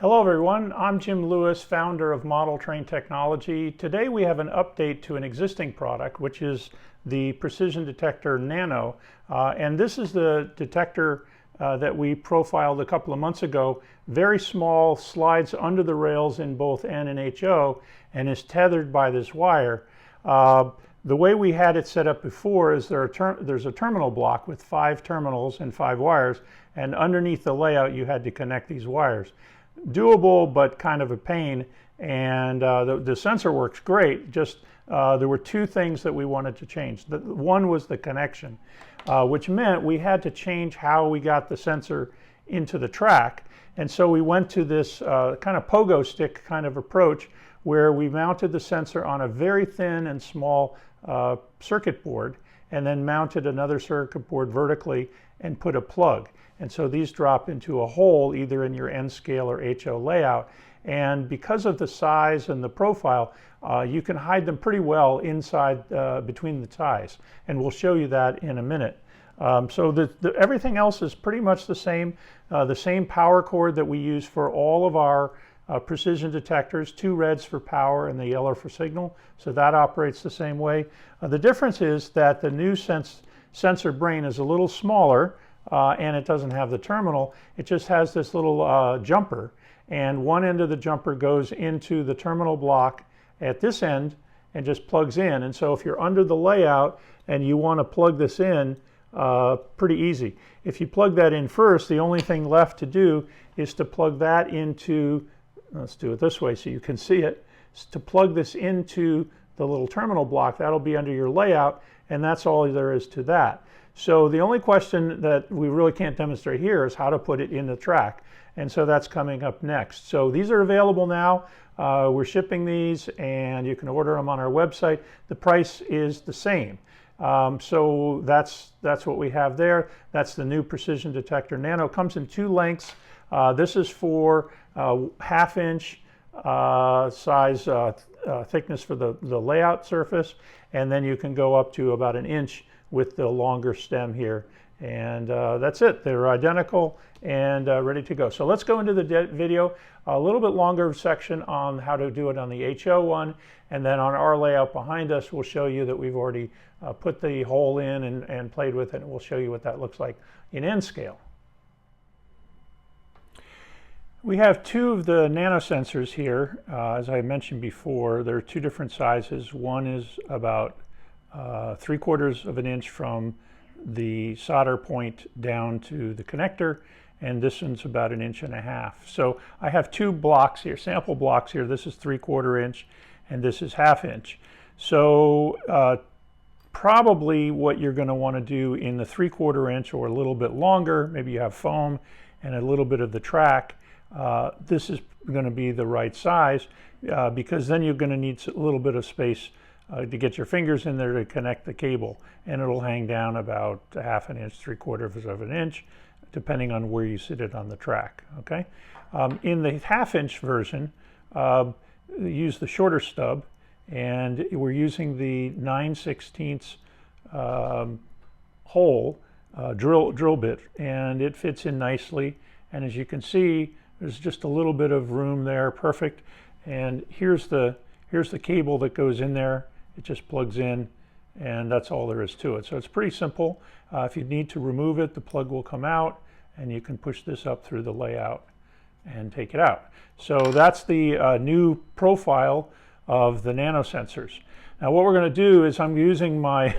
Hello everyone, I'm Jim Lewis, founder of Model Train Technology. Today we have an update to an existing product, which is the Precision Detector Nano. And this is the detector that we profiled a couple of months ago. Very small, slides under the rails in both N and HO, and is tethered by this wire. The way we had it set up before is there's a terminal block with 5 terminals and 5 wires, and underneath the layout you had to connect these wires. Doable, but kind of a pain, and the sensor works great. Just there were 2 things that we wanted to change. One was the connection, which meant we had to change how we got the sensor into the track. And so we went to this kind of pogo stick kind of approach, where we mounted the sensor on a very thin and small circuit board, and then mounted another circuit board vertically and put a plug. And so these drop into a hole either in your N scale or HO layout. And because of the size and the profile, you can hide them pretty well inside between the ties. And we'll show you that in a minute. So everything else is pretty much the same power cord that we use for all of our precision detectors, 2 reds for power and the yellow for signal. So that operates the same way. The difference is that the new sensor brain is a little smaller, and it doesn't have the terminal. It just has this little jumper, and one end of the jumper goes into the terminal block at this end and just plugs in. And so if you're under the layout and you want to plug this in, pretty easy. If you plug that in first, the only thing left to do is to plug that into, let's do it this way so you can see it, to plug this into the little terminal block. That'll be under your layout, and that's all there is to that. So the only question that we really can't demonstrate here is how to put it in the track. And so that's coming up next. So these are available now. We're shipping these, and you can order them on our website. The price is the same. So that's what we have there. That's the new Precision Detector Nano. Comes in 2 lengths. This is for 1/2 inch size thickness for the layout surface, and then you can go up to about 1 inch with the longer stem here, and that's it. They're identical and ready to go. So let's go into the video, a little bit longer section on how to do it on the HO one, and then on our layout behind us we'll show you that we've already put the hole in and played with it, and we'll show you what that looks like in N scale. We have 2 of the Nano Sensors here. As I mentioned before, there are 2 different sizes. One is about 3/4 of an inch from the solder point down to the connector, and this one's about 1.5 inches. So I have 2 blocks here, sample blocks here. This is 3/4 inch and this is 1/2 inch. So probably what you're going to want to do in the 3/4 inch or a little bit longer, maybe you have foam and a little bit of the track, this is going to be the right size, because then you're going to need a little bit of space to get your fingers in there to connect the cable, and it'll hang down about 1/2 inch, 3/4 of an inch, depending on where you sit it on the track. Okay, in the 1/2 inch version, use the shorter stub, and we're using the 9/16 hole drill bit, and it fits in nicely. And as you can see, there's just a little bit of room there, perfect. And here's the cable that goes in there. It just plugs in, and that's all there is to it. So it's pretty simple. If you need to remove it, the plug will come out, and you can push this up through the layout and take it out. So that's the new profile of the Nano Sensors. Now what we're going to do is, I'm using my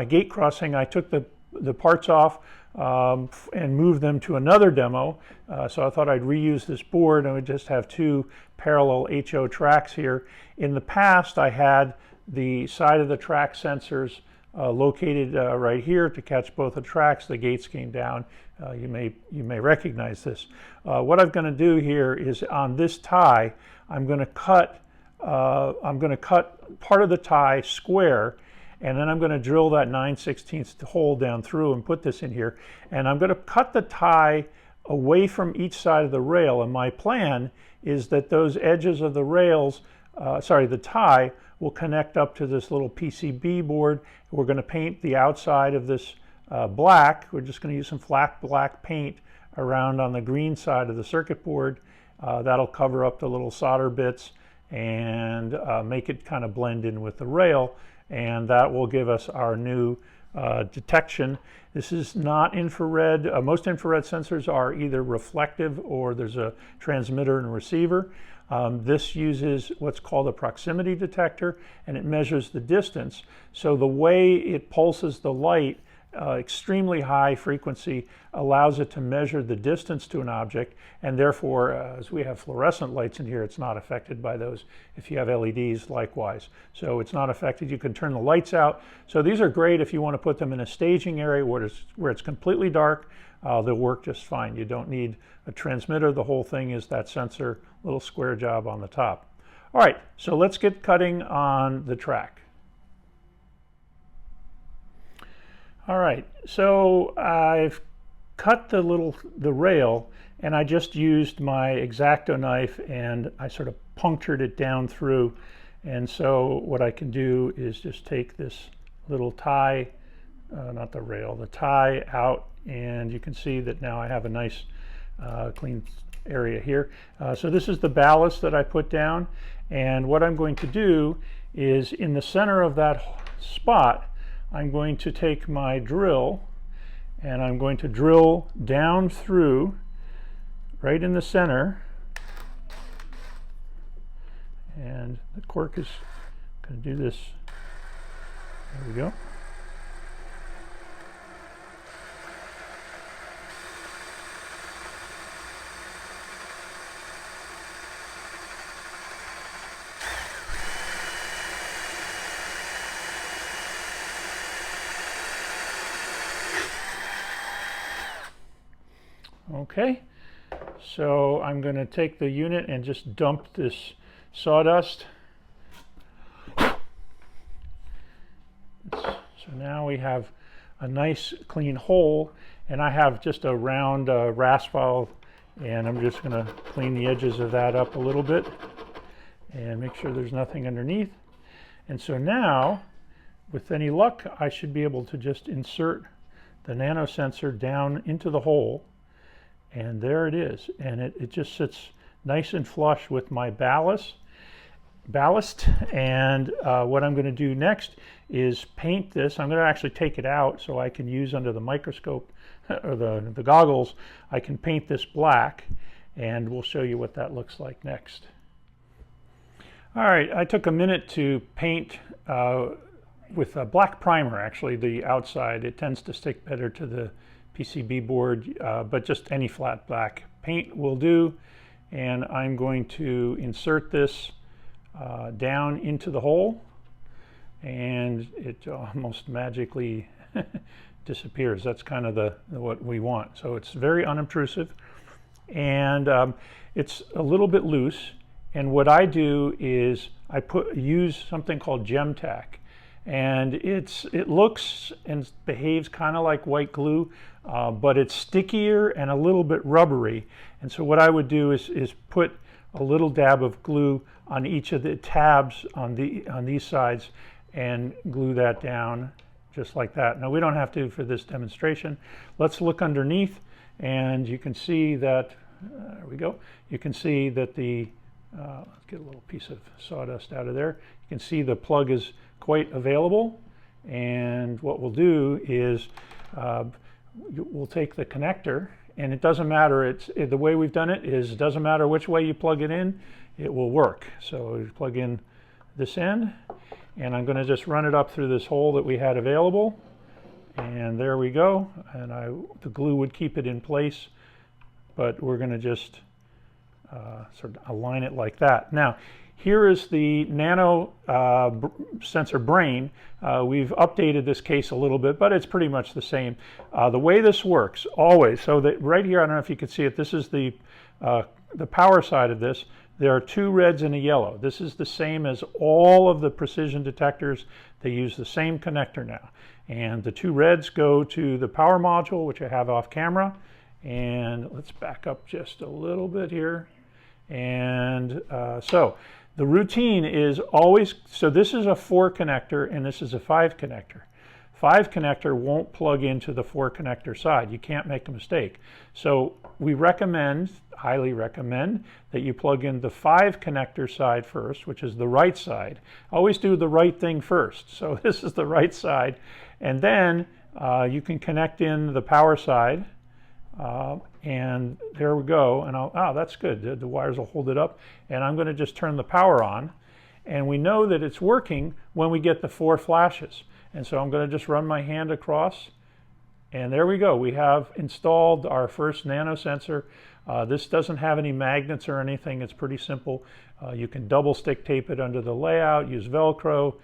gate crossing. I took the parts off and moved them to another demo. So I thought I'd reuse this board, and we just have 2 parallel HO tracks here. In the past, I had the side of the track sensors located right here to catch both the tracks. The gates came down. You may recognize this. What I'm going to do here is, on this tie, I'm going to cut part of the tie square, and then I'm going to drill that 9/16 hole down through and put this in here. And I'm going to cut the tie away from each side of the rail. And my plan is that those edges of the rails, the tie, will connect up to this little PCB board. We're going to paint the outside of this black. We're just going to use some flat black paint around on the green side of the circuit board, That'll cover up the little solder bits and make it kind of blend in with the rail, and that will give us our new detection. This is not infrared. Most infrared sensors are either reflective or there's a transmitter and receiver. This uses what's called a proximity detector, and it measures the distance. So the way it pulses the light, extremely high frequency, allows it to measure the distance to an object, and therefore, as we have fluorescent lights in here, it's not affected by those. If you have LEDs, likewise. So it's not affected. You can turn the lights out. So these are great if you want to put them in a staging area where it's completely dark. They'll work just fine. You don't need a transmitter. The whole thing is that sensor, little square job on the top. All right, so let's get cutting on the track. All right, so I've cut the rail, and I just used my X-Acto knife and I sort of punctured it down through. And so what I can do is just take this little tie, not the rail, the tie out, and you can see that now I have a nice clean area here. So this is the ballast that I put down, and what I'm going to do is in the center of that spot, I'm going to take my drill and I'm going to drill down through right in the center, and the cork is going to do this. There we go. Okay, so I'm going to take the unit and just dump this sawdust. So now we have a nice clean hole, and I have just a round rasp file, and I'm just going to clean the edges of that up a little bit and make sure there's nothing underneath. And so now, with any luck, I should be able to just insert the nano sensor down into the hole. And there it is, and it just sits nice and flush with my ballast. And what I'm going to do next is paint this. I'm going to actually take it out so I can use under the microscope or the goggles. I can paint this black, and we'll show you what that looks like next. All right, I took a minute to paint with a black primer, actually, the outside. It tends to stick better to the PCB board, but just any flat black paint will do. And I'm going to insert this down into the hole, and it almost magically disappears. That's kind of what we want. So it's very unobtrusive, and it's a little bit loose. And what I do is I use something called gem tack. And it looks and behaves kind of like white glue, but it's stickier and a little bit rubbery. And so what I would do is put a little dab of glue on each of the tabs on these sides and glue that down just like that. Now we don't have to for this demonstration. Let's look underneath, and you can see that, there we go. You can see that let's get a little piece of sawdust out of there. You can see the plug is quite available, and what we'll do is we'll take the connector, and it doesn't matter, the way we've done it is it doesn't matter which way you plug it in, it will work. So we plug in this end, and I'm going to just run it up through this hole that we had available, and there we go. And the glue would keep it in place, but we're going to just sort of align it like that. Now here is the nano sensor brain. We've updated this case a little bit, but it's pretty much the same. The way this works, always, so that right here, I don't know if you can see it, this is the power side of this. There are two reds and a yellow. This is the same as all of the precision detectors. They use the same connector now. And the two reds go to the power module, which I have off camera. And let's back up just a little bit here. And so the routine is always, so this is a 4 connector and this is a 5 connector. 5 connector won't plug into the 4 connector side. You can't make a mistake. So we recommend, highly recommend, that you plug in the 5 connector side first, which is the right side. Always do the right thing first. So this is the right side. And then you can connect in the power side. And there we go. And that's good. The wires will hold it up. And I'm going to just turn the power on. And we know that it's working when we get the 4 flashes. And so I'm going to just run my hand across. And there we go. We have installed our first nano sensor. This doesn't have any magnets or anything. It's pretty simple. You can double stick tape it under the layout, use Velcro,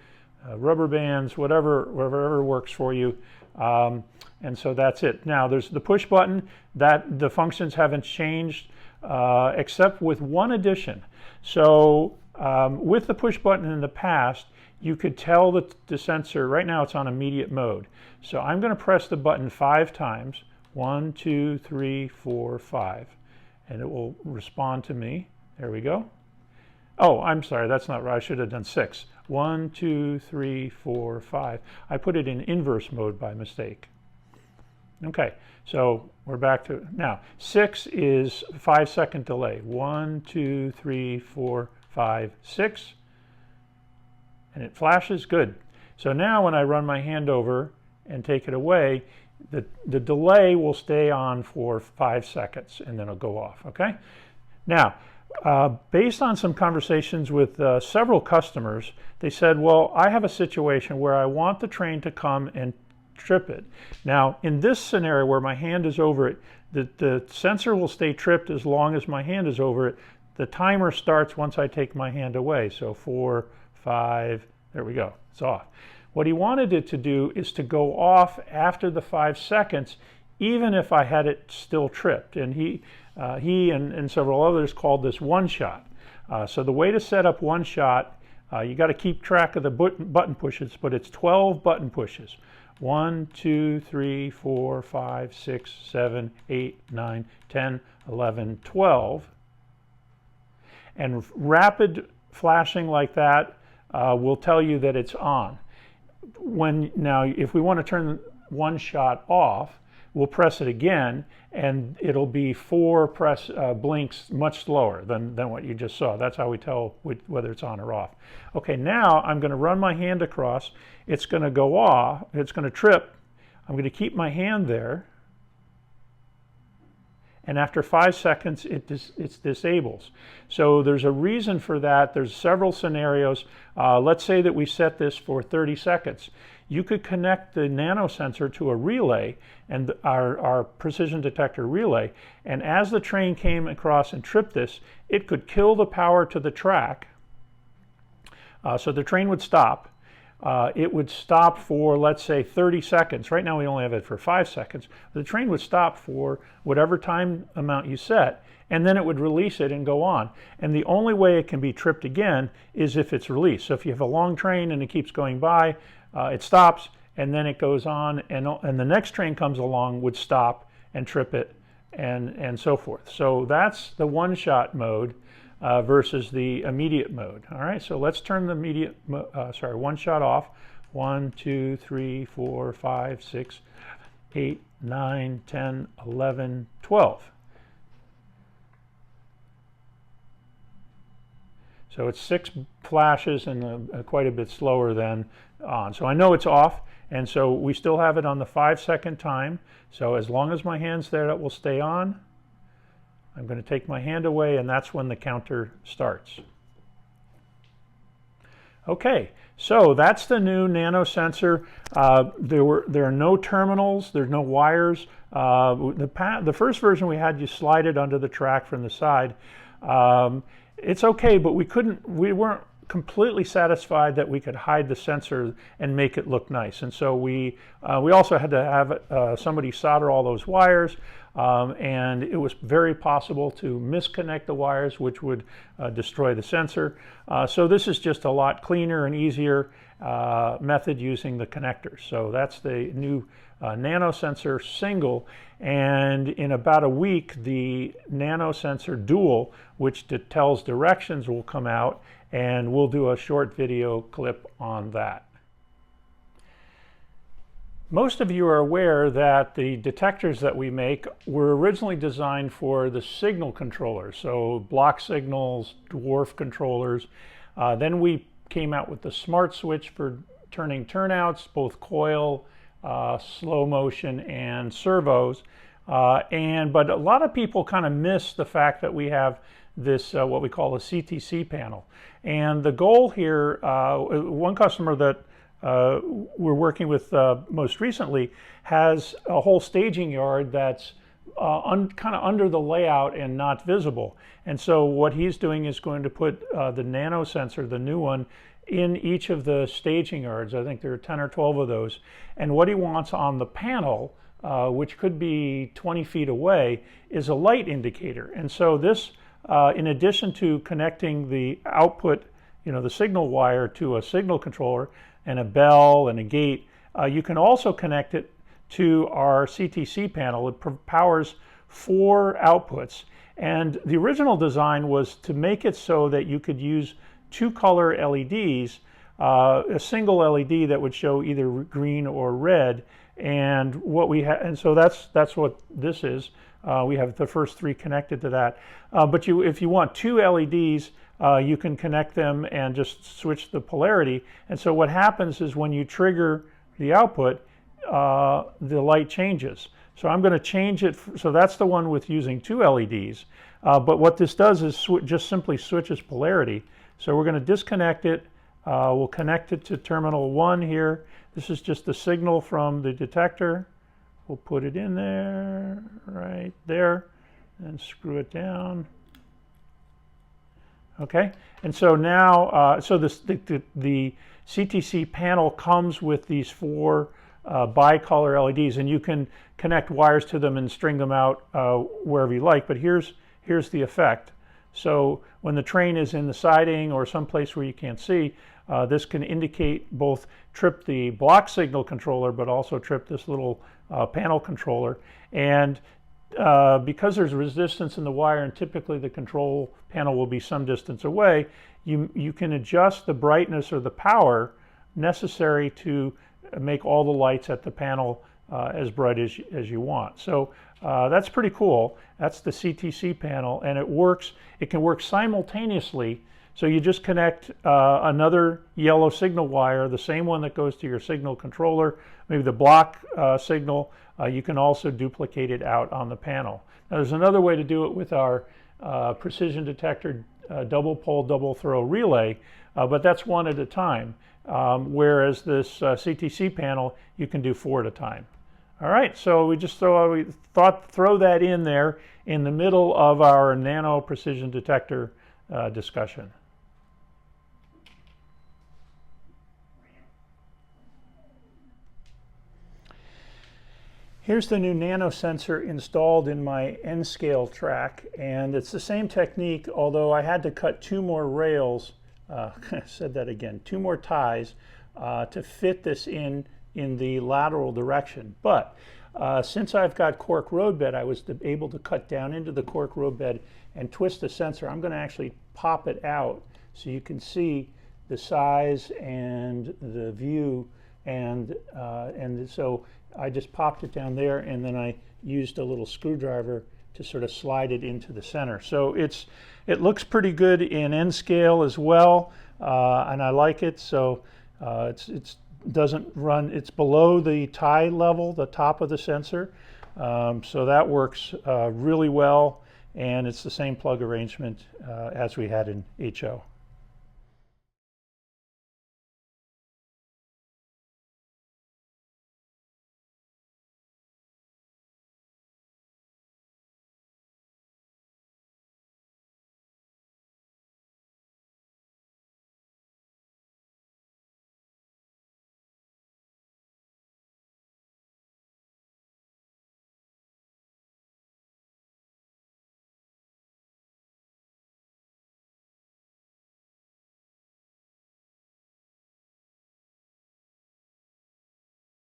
rubber bands, whatever works for you. And so that's it. Now there's the push button. That the functions haven't changed except with one addition. So with the push button in the past, you could tell the sensor, right now it's on immediate mode. So I'm going to press the button 5 times, 1, 2, 3, 4, 5, and it will respond to me. There we go. Oh, I'm sorry, that's not right. I should have done 6. 1, 2, 3, 4, 5. I put it in inverse mode by mistake. Okay, so we're back to, now 6 is 5-second delay. 1, 2, 3, 4, 5, 6. And it flashes, good. So now when I run my hand over and take it away, the delay will stay on for 5 seconds and then it'll go off, okay? Now, based on some conversations with several customers, they said, well, I have a situation where I want the train to come and trip it. Now, in this scenario where my hand is over it, the sensor will stay tripped as long as my hand is over it. The timer starts once I take my hand away. So 4, 5, there we go, it's off. What he wanted it to do is to go off after the 5 seconds, even if I had it still tripped. And he and several others called this one shot. So the way to set up one shot, you got to keep track of the button pushes, but it's 12 button pushes. 1, 2, 3, 4, 5, 6, 7, 8, 9, 10, 11, 12. And rapid flashing like that will tell you that it's on. Now, if we want to turn one shot off, we'll press it again, and it'll be 4 blinks much slower than what you just saw. That's how we tell whether it's on or off. Okay, now I'm going to run my hand across. It's going to go off. It's going to trip. I'm going to keep my hand there. And after 5 seconds, it disables. So there's a reason for that. There's several scenarios. Let's say that we set this for 30 seconds. You could connect the nano sensor to a relay, and our precision detector relay, and as the train came across and tripped this, it could kill the power to the track. So the train would stop. It would stop for, let's say, 30 seconds. Right now we only have it for 5 seconds. The train would stop for whatever time amount you set, and then it would release it and go on. And the only way it can be tripped again is if it's released. So if you have a long train and it keeps going by, it stops, and then it goes on, and the next train comes along, would stop and trip it, and so forth. So that's the one-shot mode versus the immediate mode. All right, so let's turn the one shot off. 1, 2, 3, 4, 5, 6, 8, 9, 10, 11, 12. So it's 6 flashes and quite a bit slower than on. So I know it's off, and so we still have it on the 5-second time. So as long as my hand's there, it will stay on. I'm going to take my hand away, and that's when the counter starts. Okay, so that's the new nano sensor. There are no terminals, there's no wires. The first version we had, you slide it under the track from the side. It's okay, but we weren't completely satisfied that we could hide the sensor and make it look nice. And so we also had to have somebody solder all those wires. And it was very possible to misconnect the wires, which would destroy the sensor. So this is just a lot cleaner and easier method using the connectors. So that's the new Nano Sensor single, and in about a week the Nano Sensor dual, which tells directions, will come out, and we'll do a short video clip on that. Most of you are aware that the detectors that we make were originally designed for the signal controllers, so block signals, dwarf controllers. Then we came out with the smart switch for turning turnouts, both coil, slow motion, and servos. But a lot of people kind of miss the fact that we have this what we call a CTC panel. And the goal here, one customer that we're working with most recently has a whole staging yard that's kind of under the layout and not visible. And so what he's doing is going to put the Nano Sensor, the new one, in each of the staging yards. I think there are 10 or 12 of those. And what he wants on the panel, which could be 20 feet away, is a light indicator. And so this, in addition to connecting the output, the signal wire to a signal controller and a bell and a gate, you can also connect it to our CTC panel. It powers 4 outputs. And the original design was to make it so that you could use 2 color LEDs, a single LED that would show either green or red. And what we have, and so that's what this is. We have the first 3 connected to that. But if you want 2 LEDs, you can connect them and just switch the polarity. And so what happens is when you trigger the output, the light changes. So I'm going to change it. So that's the one with using 2 LEDs. But what this does is just simply switches polarity. So we're going to disconnect it. We'll connect it to terminal 1 here. This is just the signal from the detector. We'll put it in there, right there, and screw it down. Okay, and so now, the CTC panel comes with these 4 bicolor LEDs, and you can connect wires to them and string them out wherever you like. But here's the effect. So when the train is in the siding or someplace where you can't see, this can indicate both trip the block signal controller, but also trip this little panel controller. And because there's resistance in the wire, and typically the control panel will be some distance away, you can adjust the brightness or the power necessary to make all the lights at the panel as bright as you want. So that's pretty cool. That's the CTC panel, and it can work simultaneously. So you just connect another yellow signal wire, the same one that goes to your signal controller, maybe the block signal. You can also duplicate it out on the panel. Now there's another way to do it with our precision detector double pole, double throw relay, but that's 1 at a time. Whereas this CTC panel, you can do 4 at a time. All right, so we thought throw that in there in the middle of our Nano Precision Detector discussion. Here's the new Nano Sensor installed in my N-scale track, and it's the same technique, although I had to cut 2 more rails, said that again, 2 more ties to fit this in the lateral direction. But since I've got cork roadbed, I was able to cut down into the cork roadbed and twist the sensor. I'm going to actually pop it out so you can see the size and the view, and so I just popped it down there, and then I used a little screwdriver to sort of slide it into the center. So it looks pretty good in N scale as well, and I like it. So it doesn't run. It's below the tie level, the top of the sensor, so that works really well, and it's the same plug arrangement as we had in HO.